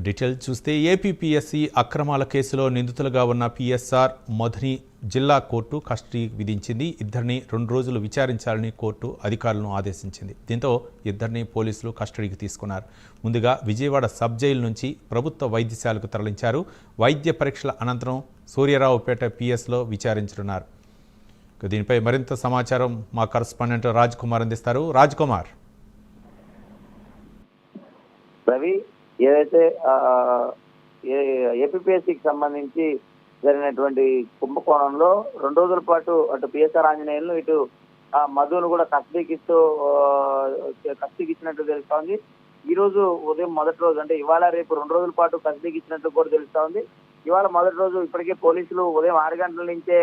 Details చూస్తే APPSC అక్రమాల కేసులో నిందితులుగా ఉన్న పీఎస్ఆర్ మధుని జిల్లా కోర్టు కస్టడీ విధించింది. ఇద్దరిని 2 రోజులు విచారించాలని కోర్టు అధికారులను ఆదేశించింది. దీంతో ఇద్దరిని పోలీసులు కస్టడీకి తీసుకున్నారు. ముందుగా విజయవాడ సబ్ జైలు నుంచి ప్రభుత్వ వైద్యశాలకు తరలించారు. వైద్య పరీక్షల అనంతరం సూర్యారావుపేట పిఎస్లో విచారించనున్నారు. దీనిపై మరింత సమాచారం మా కరస్పాండెంట్ రాజ్ కుమార్ అందిస్తారు. రాజ్ కుమార్. రవి, ఏదైతే ఏపీపీఎస్సీకి సంబంధించి జరిగినటువంటి కుంభకోణంలో 2 రోజుల పాటు అటు పిఎస్ఆర్ ఆంజనేయులను ఇటు మధును కూడా కస్టడీకి ఇచ్చినట్టు తెలుస్తోంది. ఈ రోజు ఉదయం మొదటి రోజు అంటే ఇవాళ రేపు 2 రోజుల పాటు కస్టడీకి ఇచ్చినట్టు కూడా తెలుస్తోంది. ఇవాళ మొదటి రోజు ఇప్పటికే పోలీసులు ఉదయం 6 గంటల నుంచే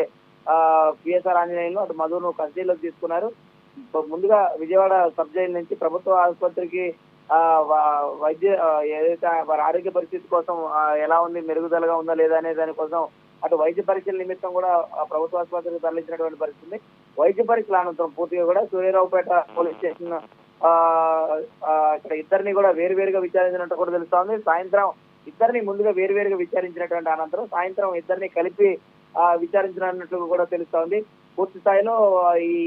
పిఎస్ఆర్ ఆంజనేయులను అటు మధును కస్టడీలోకి తీసుకున్నారు. ముందుగా విజయవాడ సబ్ జైలు నుంచి ప్రభుత్వ ఆసుపత్రికి వైద్య ఏదైతే వారి ఆరోగ్య పరిస్థితి కోసం ఎలా ఉంది, మెరుగుదలగా ఉందా లేదా అనే దానికోసం అటు వైద్య పరీక్షల నిమిత్తం కూడా ప్రభుత్వ ఆసుపత్రికి తరలించినటువంటి పరిస్థితి. వైద్య పరీక్షల అనంతరం పూర్తిగా కూడా సూర్యారావుపేట పోలీస్ స్టేషన్ ఇక్కడ ఇద్దరిని కూడా వేరువేరుగా విచారించినట్టు కూడా తెలుస్తోంది. సాయంత్రం ఇద్దరిని ముందుగా వేరువేరుగా విచారించినటువంటి అనంతరం సాయంత్రం ఇద్దరిని కలిపి విచారించినట్లు కూడా తెలుస్తోంది. పూర్తి స్థాయిలో ఈ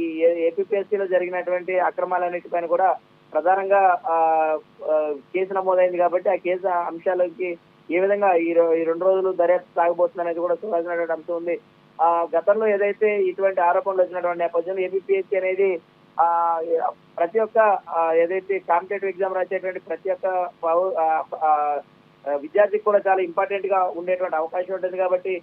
ఏపీపీఎస్సీలో జరిగినటువంటి అక్రమాలన్నిటిపైన కూడా ప్రధానంగా కేసు నమోదైంది కాబట్టి ఆ కేసు అంశాలకి ఏ విధంగా ఈ 2 రోజులు దర్యాప్తు సాగబోతుంది అనేది కూడా చూడాల్సినటువంటి అంశం ఉంది. గతంలో ఏదైతే ఇటువంటి ఆరోపణలు వచ్చినటువంటి నేపథ్యంలో ఏపీపీఎస్సీ అనేది ప్రతి ఒక్క ఏదైతే కాంపిటేటివ్ ఎగ్జామ్ రాసేటువంటి ప్రతి ఒక్క విద్యార్థికి కూడా చాలా ఇంపార్టెంట్ గా ఉండేటువంటి అవకాశం ఉంటుంది. కాబట్టి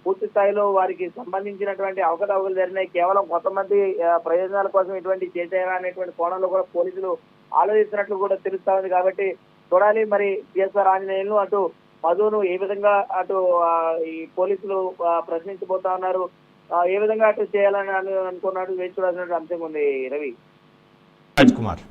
పూర్తి స్థాయిలో వారికి సంబంధించినటువంటి అవకతవకలు జరిగినాయి. కేవలం కొంతమంది ప్రయోజనాల కోసం ఇటువంటి చేశారా అనేటువంటి కోణంలో కూడా పోలీసులు ఆలోచిస్తున్నట్లు కూడా తెలుస్తా ఉంది. కాబట్టి చూడాలి మరి పిఎస్ఆర్ ఆంజనేయులను అటు మధును ఏ విధంగా అటు ఈ పోలీసులు ప్రశ్నించబోతా ఉన్నారు, ఏ విధంగా అటు చేయాలని అనుకున్నాడు వేచి చూడాల్సిన అంశం ఉంది. రవి. రాజ్ కుమార్.